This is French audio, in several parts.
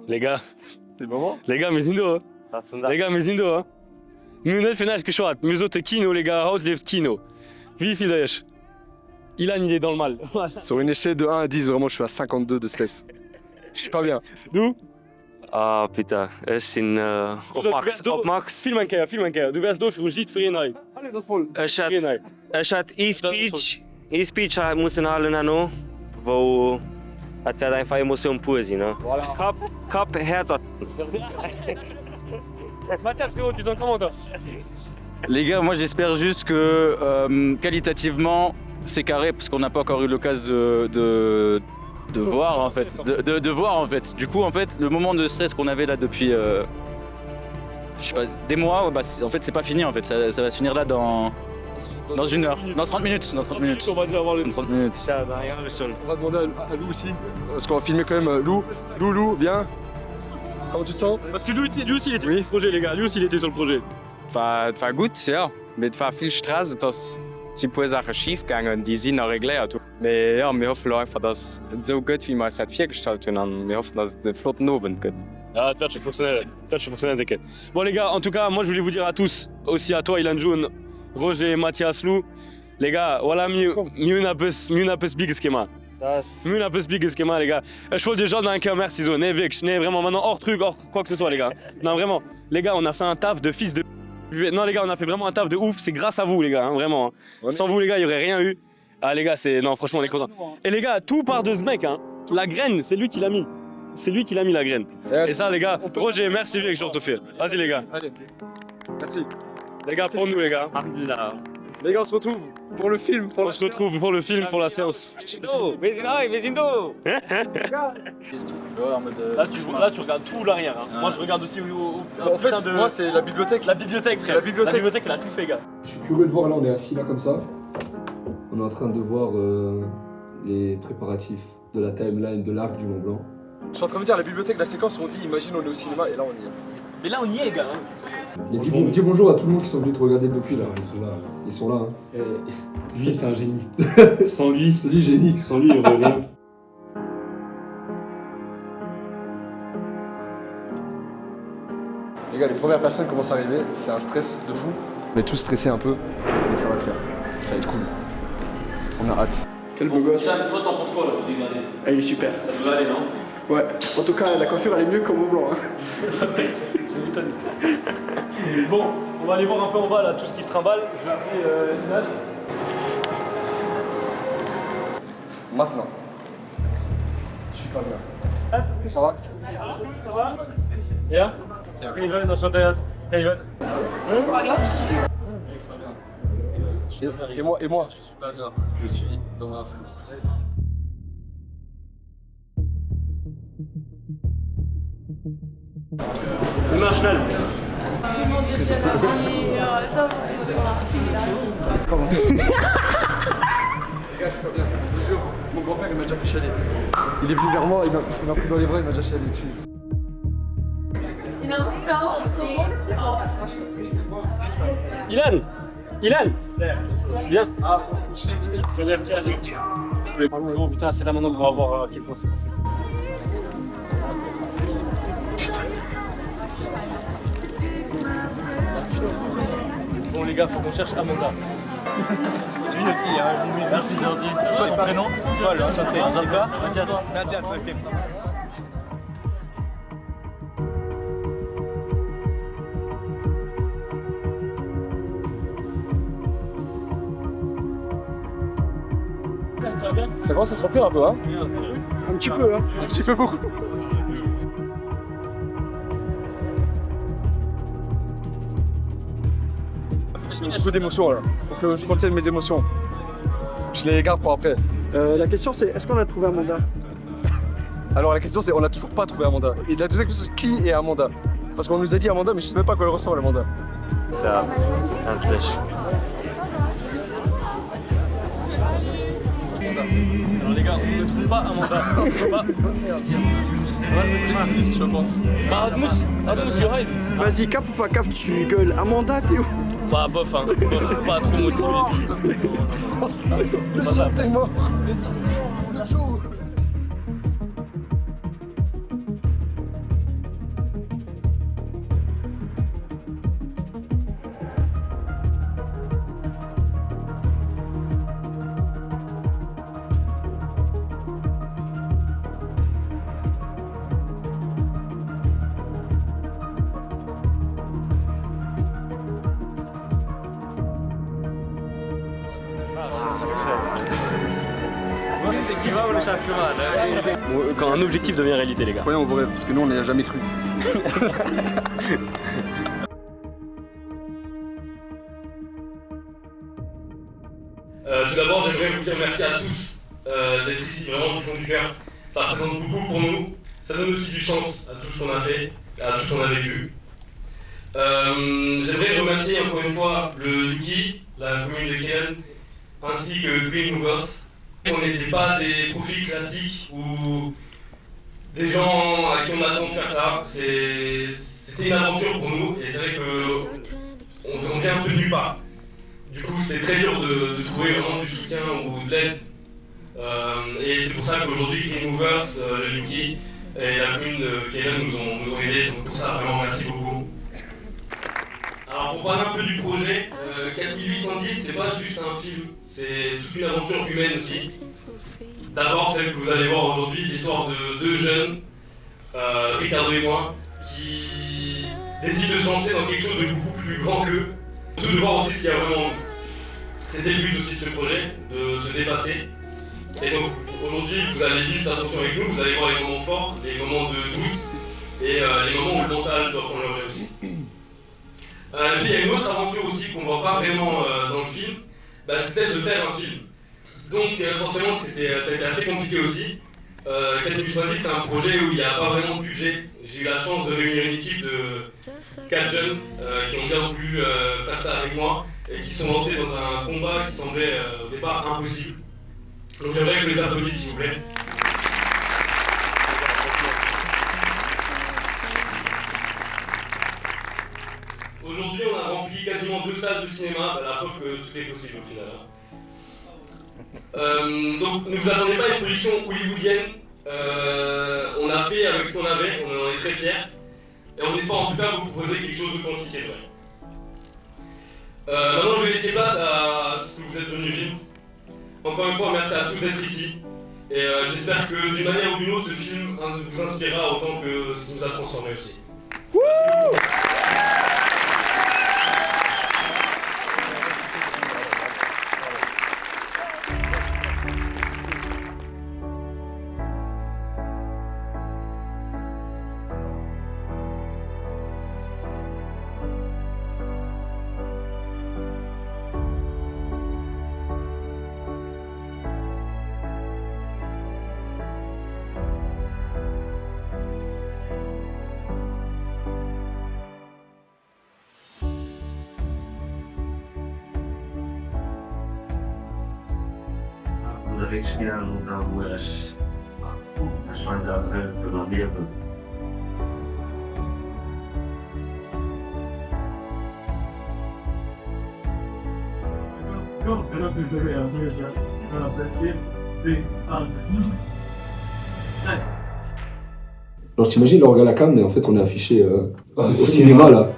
Les gars. C'est bon. Les gars, wir sind da. Les gars, wir sind da. Wir haben nicht vielleicht geschaut. Wir sollten Kino, les gars. Haus lebt Kino. Wie viel ist? Ilan, il est dans le mal. Sur une échelle de 1 à 10, vraiment, je suis à 52 de stress. Je suis pas bien. Du? Ah, bitte. Es sind op Max. Film ein Kerl. Du wärst da für Ujit für ihn. Allez, das voll. Es hat e-speech. E-speech müssen alle noch, wo es wird einfach Emotion pur sein. Ne? Cup, Herz. Mathias, frérot, tu t'en comment toi? Les gars, moi j'espère juste que qualitativement c'est carré parce qu'on n'a pas encore eu l'occasion de voir en fait, de voir en fait. Du coup en fait le moment de stress qu'on avait là depuis je sais pas, des mois, bah, en fait c'est pas fini en fait, ça va se finir là dans 1 heure, dans 30 minutes, dans 30 minutes. On va déjà avoir le 30 minutes. On va demander à Lou aussi, parce qu'on va filmer quand même. Lou, viens. Comment tu te sens? Parce que lui aussi il était sur le projet, les gars. Lui aussi il était sur le projet. Het war gut, ja. Mit war viel Straße, dass die paar Sachen schief gegangen, die sind noch regiert. Aber ja, wir hoffen einfach, dass es so gut wie wir es vorgestellt haben. Wir hoffen, dass es einen flotten Abend gibt. Ah, tu vas fonctionnel, t'inquiète. Bon les gars, en tout cas, moi je voulais vous dire à tous, aussi à toi Ilan June, Roger, Mathias, Lou, les gars, voilà mieux un peu big schema. Mieux un peu big schema les gars. Je veux déjà dans un cœur merci zo, ne Vix, ne vraiment maintenant hors truc, hors quoi que ce soit les gars. Non vraiment, les gars, on a fait un taf de fils de. Non les gars, on a fait vraiment un taf de ouf, c'est grâce à vous les gars, hein, vraiment. Hein. Sans vous les gars, il y aurait rien eu. Ah les gars, non franchement on est contents. Et les gars, tout part de ce mec, hein. La graine, c'est lui qui l'a mis. C'est lui qui l'a mis la graine. Et ça les gars, Roger, merci avec je te fais. Vas-y les gars. Allez, merci. Les gars, pour nous les gars. Les gars, on se retrouve pour le film. On se retrouve pour le film, pour la séance. Là tu regardes tout l'arrière. Hein. Moi je regarde aussi En fait, moi c'est la bibliothèque. La bibliothèque frère. La bibliothèque elle a tout fait gars. Je suis curieux de voir, là on est assis là comme ça. On est en train de voir les préparatifs de la timeline de l'arc du Mont Blanc. Je suis en train de me dire, la bibliothèque, la séquence où on dit imagine on est au cinéma et là on y est. Mais là on y est gars. Et dis bonjour à tout le monde qui sont venus te regarder le docu là. Ils sont là. Hein. Lui, c'est un génie. Sans lui, c'est lui génie. Sans lui, il n'y aurait rien. Les gars, les premières personnes commencent à arriver, c'est un stress de fou. On est tous stressés un peu, mais ça va le faire. Ça va être cool. On a hâte. Quel beau gosse. Toi t'en penses quoi là pour dégrader? Elle est super. Ça devrait aller non? Ouais. En tout cas, la coiffure elle est mieux qu'au Mont Blanc. Hein. Tu m'étonnes. Bon, on va aller voir un peu en bas là, tout ce qui se trimballe. Je vais appeler l'image. Maintenant. Je suis pas bien. Ça va? Ça va? Ja? Even, dan staat hij. Even. Et moi Je suis pas bien. Je suis dans un flou. Immer schnell. Tout le monde est déjà parti. Comment ça? Les gars, je suis pas bien. Je vous jure, mon grand-père il m'a déjà fait chialer. Il est venu vers moi, il m'a pris dans les bras, il m'a déjà chialé. Ilan, viens. Oh putain, c'est là maintenant qu'on va voir à quel point c'est passé. Bon les gars, faut qu'on cherche Amanda. Lui aussi, hein, merci gentil. C'est quoi ton prénom? Paul, enchanté. Et toi? Mathias. Mathias, ok. Ça commence à se remplir un peu, hein? Un petit peu, hein. Un petit peu beaucoup. J'ai beaucoup d'émotions là. Faut que je contienne mes émotions. Je les garde pour après. La question c'est, est-ce qu'on a trouvé un mandat? Alors la question c'est, on n'a toujours pas trouvé Amanda. Et la deuxième question c'est, qui est Amanda? Parce qu'on nous a dit Amanda, mais je sais même pas à quoi elle ressemble Amanda. Alors les gars, on ne trouve pas Amanda. On ne trouve pas. Je pense. Bah Admous, your eyes. Vas-y, cap ou pas cap, tu gueules. Amanda, t'es où? Bah bof, hein. Bof, pas trop motivé. Le sang, t'es mort. Quand un objectif devient réalité, les gars. Croyez en vos rêves, parce que nous on n'y a jamais cru. Tout d'abord, j'aimerais vous dire merci à tous d'être ici, vraiment du fond du cœur. Ça représente beaucoup pour nous. Ça donne aussi du sens à tout ce qu'on a fait, à tout ce qu'on a vécu. J'aimerais remercier encore une fois le Yuki, la commune de Kellen, ainsi que Green Movers. On n'était pas des profils classiques ou des gens à qui on attend de faire ça. C'était une aventure pour nous et c'est vrai qu'on vient un peu de nulle part. Du coup, c'est très dur de trouver vraiment du soutien ou de l'aide. Et c'est pour ça qu'aujourd'hui, Green Movers, le Yuki et la commune de Kellen nous ont aidés. Donc pour ça, vraiment, merci beaucoup. Alors pour parler un peu du projet, 4810 c'est pas juste un film, c'est toute une aventure humaine aussi. D'abord celle que vous allez voir aujourd'hui, l'histoire de deux jeunes, Ricardo et moi, qui décident de se lancer dans quelque chose de beaucoup plus grand qu'eux. De voir aussi ce qu'il y a vraiment. C'était le but aussi de ce projet, de se dépasser. Et donc aujourd'hui vous allez vivre cette ascension avec nous, vous allez voir les moments forts, les moments de doute et les moments où le mental doit prendre le relais aussi. Puis il y a une autre aventure aussi qu'on voit pas vraiment dans le film, c'est celle de faire un film. Donc forcément ça a été assez compliqué aussi. 4810 c'est un projet où il n'y a pas vraiment de budget. J'ai eu la chance de réunir une équipe de 4 jeunes qui ont bien voulu faire ça avec moi et qui sont lancés dans un combat qui semblait au départ impossible. Donc j'aimerais que vous les applaudissez s'il vous plaît. Aujourd'hui, on a rempli quasiment 2 salles de cinéma, la preuve que tout est possible au final. Donc, ne vous attendez pas à une production hollywoodienne. On a fait avec ce qu'on avait, on en est très fiers. Et on espère en tout cas vous proposer quelque chose d'authentique et vrai. Maintenant, je vais laisser place à ce que vous êtes venus vivre. Encore une fois, merci à tous d'être ici. Et j'espère que d'une manière ou d'une autre, ce film vous inspirera autant que ce qui nous a transformés aussi. Merci beaucoup. Respiram de algumas ações da economia. Alors t'imagines, là on regarde la cam, mais en fait on est affiché au cinéma là.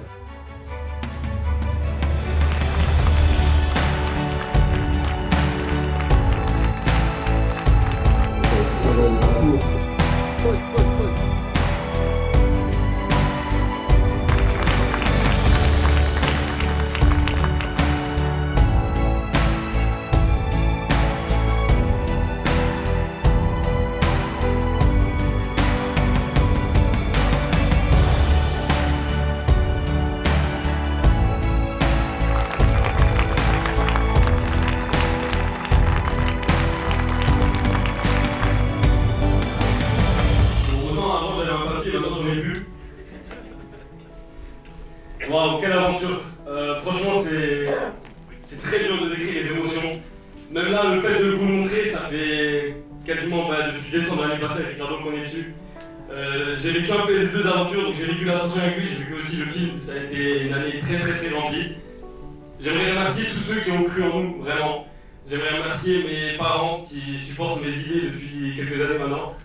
Waouh, quelle aventure! Franchement, c'est très dur de décrire les émotions. Même là, le fait de vous le montrer, ça fait quasiment depuis décembre l'année passée avec Ricardo qu'on est dessus. J'ai vécu un peu les deux aventures, donc j'ai vécu l'ascension avec lui, j'ai vécu aussi le film. Ça a été une année très remplie. J'aimerais remercier tous ceux qui ont cru en nous, vraiment. J'aimerais remercier mes parents qui supportent mes idées depuis quelques années maintenant.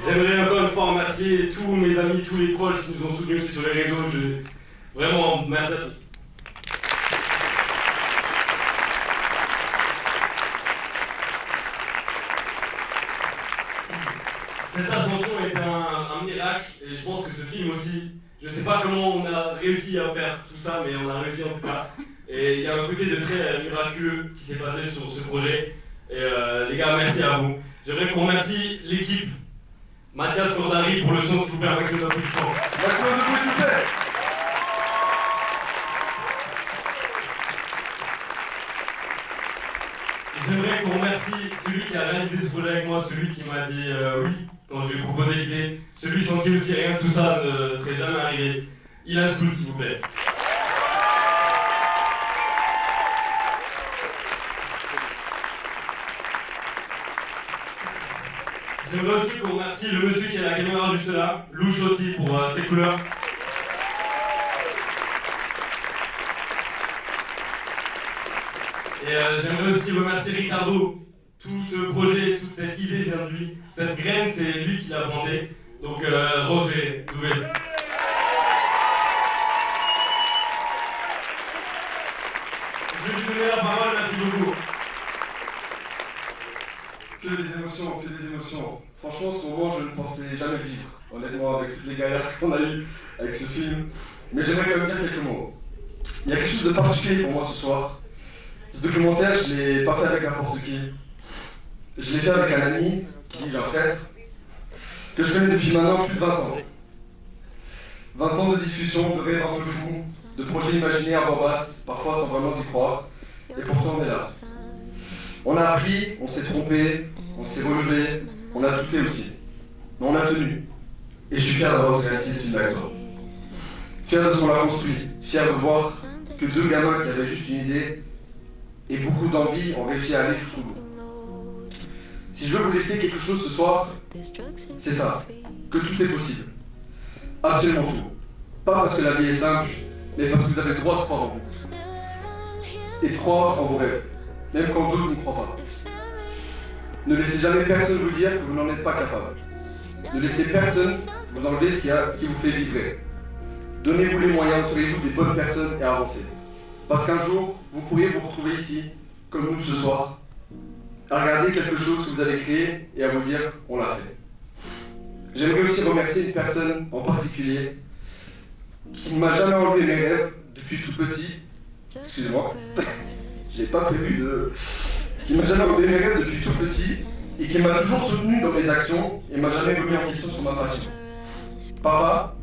J'aimerais encore une fois remercier tous mes amis, tous les proches qui nous ont soutenus aussi sur les réseaux. Vraiment, merci à tous. Cette ascension est un miracle et je pense que ce film aussi, je sais pas comment on a réussi à faire tout ça, mais on a réussi en tout cas. Et il y a un côté de très miraculeux qui s'est passé sur ce projet. Et les gars, merci à vous. J'aimerais qu'on remercie l'équipe. Mathias Cordari pour le son, s'il vous plaît, avec notre applaudissement. Maximum de bruit, s'il vous plaît. J'aimerais qu'on remercie celui qui a réalisé ce projet avec moi, celui qui m'a dit oui quand je lui ai proposé l'idée, celui sans qui aussi rien de tout ça ne serait jamais arrivé. Ilan School, s'il vous plaît. J'aimerais aussi qu'on remercie le monsieur qui a la caméra juste là, Louche aussi pour ses couleurs. Et j'aimerais aussi remercier Ricardo. Tout ce projet, toute cette idée vient de lui. Cette graine, c'est lui qui l'a plantée. Donc Roger Douvez. Je vais lui donner la parole, merci beaucoup. Que des émotions, que des émotions. Franchement, ce moment, je ne pensais jamais vivre, honnêtement, avec toutes les galères qu'on a eues avec ce film. Mais j'aimerais quand même dire quelques mots. Il y a quelque chose de particulier pour moi ce soir. Ce documentaire, je ne l'ai pas fait avec n'importe qui. Je l'ai fait avec un ami, qui dit un frère, que je connais depuis maintenant plus de 20 ans. 20 ans de discussions, de rêves un peu fous, de projets imaginés à voix basse, parfois sans vraiment y croire. Et pourtant, on est là. On a appris, on s'est trompé, on s'est relevé, on a douté aussi. Mais on a tenu. Et je suis fier d'avoir réalisé ce film avec toi. Fier de ce qu'on l'a construit, fier de voir que deux gamins qui avaient juste une idée et beaucoup d'envie ont réussi à aller jusqu'au bout. Si je veux vous laisser quelque chose ce soir, c'est ça, que tout est possible. Absolument tout. Pas parce que la vie est simple, mais parce que vous avez le droit de croire en vous. Et de croire en vos rêves, même quand d'autres n'y croient pas. Ne laissez jamais personne vous dire que vous n'en êtes pas capable. Ne laissez personne vous enlever ce qui vous fait vibrer. Donnez-vous les moyens, entourez-vous des bonnes personnes et avancez. Parce qu'un jour, vous pourriez vous retrouver ici, comme nous ce soir, à regarder quelque chose que vous avez créé et à vous dire « on l'a fait ». J'aimerais aussi remercier une personne en particulier qui ne m'a jamais enlevé mes rêves depuis tout petit. Excusez-moi, j'ai pas prévu de... qui m'a jamais enlevé mes rêves depuis tout petit et qui m'a toujours soutenu dans mes actions et m'a jamais remis en question sur ma passion. Papa,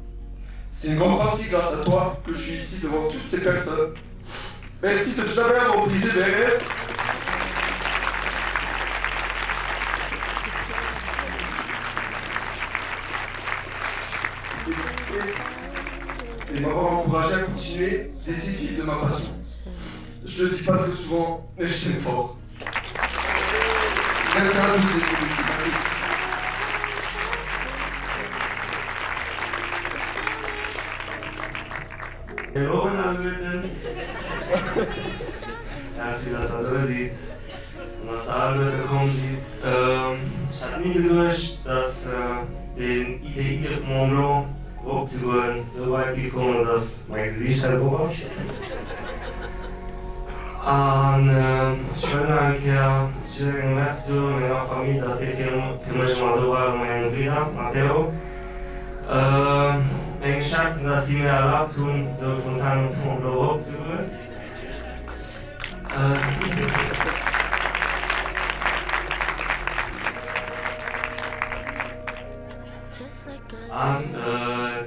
c'est une grande partie grâce à toi que je suis ici devant toutes ces personnes. Merci de jamais avoir brisé mes rêves. Et m'avoir encouragé à continuer d'essayer de vivre de ma passion. Je te le dis pas très souvent, mais je t'aime fort. Merci à tous les merci. Als je dat zo ziet, en als de arbeiter komt, ich hatte nie gedacht, dass die Idee von Mont Blanc hochzugehen so weit gekommen, dass mein Gesicht halt hoch ist. Und ich will anche ringrazio la mia famiglia, dass die Firma Jamadova, mein Bruder, Matteo. Ich geschafft, dass sie mir erlaubt haben, so spontan von Mont Blanc hochzugehen.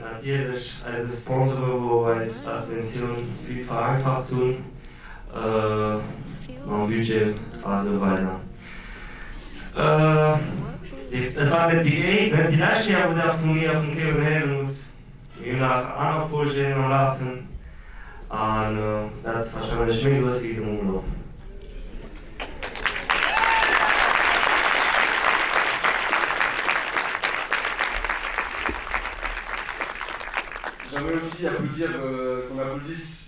Natürlich als Sponsor, wo es das Mission viel vereinfacht tun, mein Budget und so weiter. Het waren die laatste jaar we daar voor mij van Kevin Helmut, je naar andere projecten laufen, en dat is waarschijnlijk meer was ik doen. J'aimerais aussi applaudir, qu'on applaudisse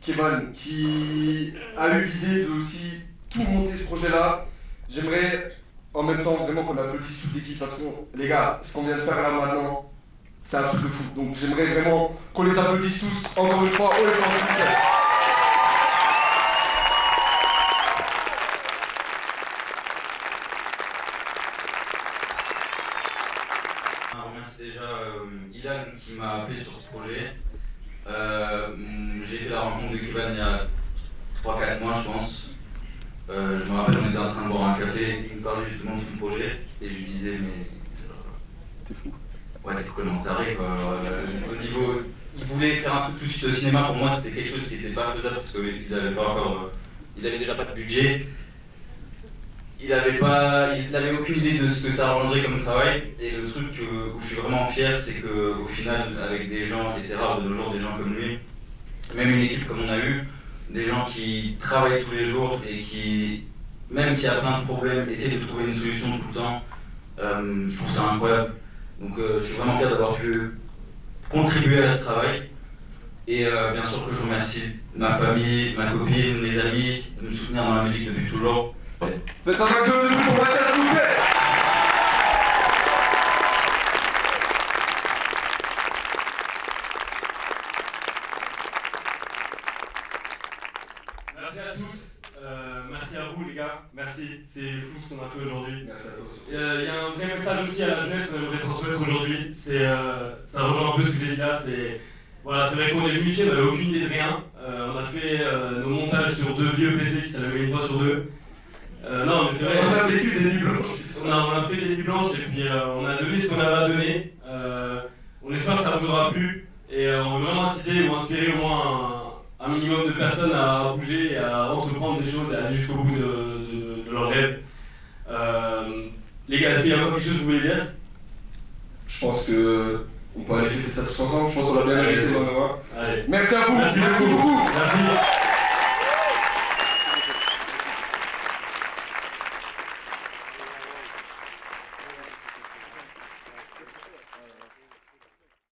Kevin, qui a eu l'idée de aussi tout monter ce projet-là. J'aimerais en même temps vraiment qu'on applaudisse toute l'équipe parce que les gars, ce qu'on vient de faire là maintenant, c'est un truc de fou. Donc j'aimerais vraiment qu'on les applaudisse tous encore une fois haut et fort, s'il vous plaît. Je remercie déjà Ilan qui m'a appelé sur ce projet. J'ai fait la rencontre de Kevin il y a 3-4 mois, je pense. Je me rappelle, on était en train de boire un café, il me parlait justement de son projet, et je lui disais, mais. T'es fou. Ouais, t'es complètement taré, quoi. Au niveau. Il voulait faire un truc tout de suite au cinéma, pour moi, c'était quelque chose qui n'était pas faisable parce qu'il avait pas encore. Il avait déjà pas de budget. Il avait aucune idée de ce que ça engendrait comme travail. Et le truc où je suis vraiment fier, c'est qu'au final, avec des gens, et c'est rare de nos jours, des gens comme lui, même une équipe comme on a eu, des gens qui travaillent tous les jours et qui, même s'il y a plein de problèmes, essayent de trouver une solution tout le temps, je trouve ça incroyable. Donc je suis vraiment fier d'avoir pu contribuer à ce travail. Et bien sûr que je remercie ma famille, ma copine, mes amis, de me soutenir dans la musique depuis toujours. Faites un maximum de vous pour Mathias, s'il vous plaît. Merci à tous, merci à vous les gars, merci, c'est fou ce qu'on a fait aujourd'hui. Merci à toi aussi. Il y a un vrai message aussi à la jeunesse qu'on aimerait transmettre aujourd'hui, ça rejoint un peu ce que j'ai dit là, voilà, c'est vrai qu'on est venu ici, on n'avait aucune idée de rien, on a fait nos montages sur 2 vieux PC qui s'allumaient une fois sur 2. Non mais c'est vrai, on a vécu des nuits blanches. On a fait des nuits blanches et puis on a donné ce qu'on avait à donner. On espère que ça vous aura plu et on veut vraiment inciter ou inspirer au moins un minimum de personnes à bouger et à entreprendre des choses et à aller jusqu'au bout de leurs rêves. Les gars, est-ce qu'il y a encore quelque chose que vous voulez dire? Je pense que on peut aller fêter ça tous ensemble. Je pense qu'on a bien mérité. Allez. Merci à vous. Merci beaucoup. Merci.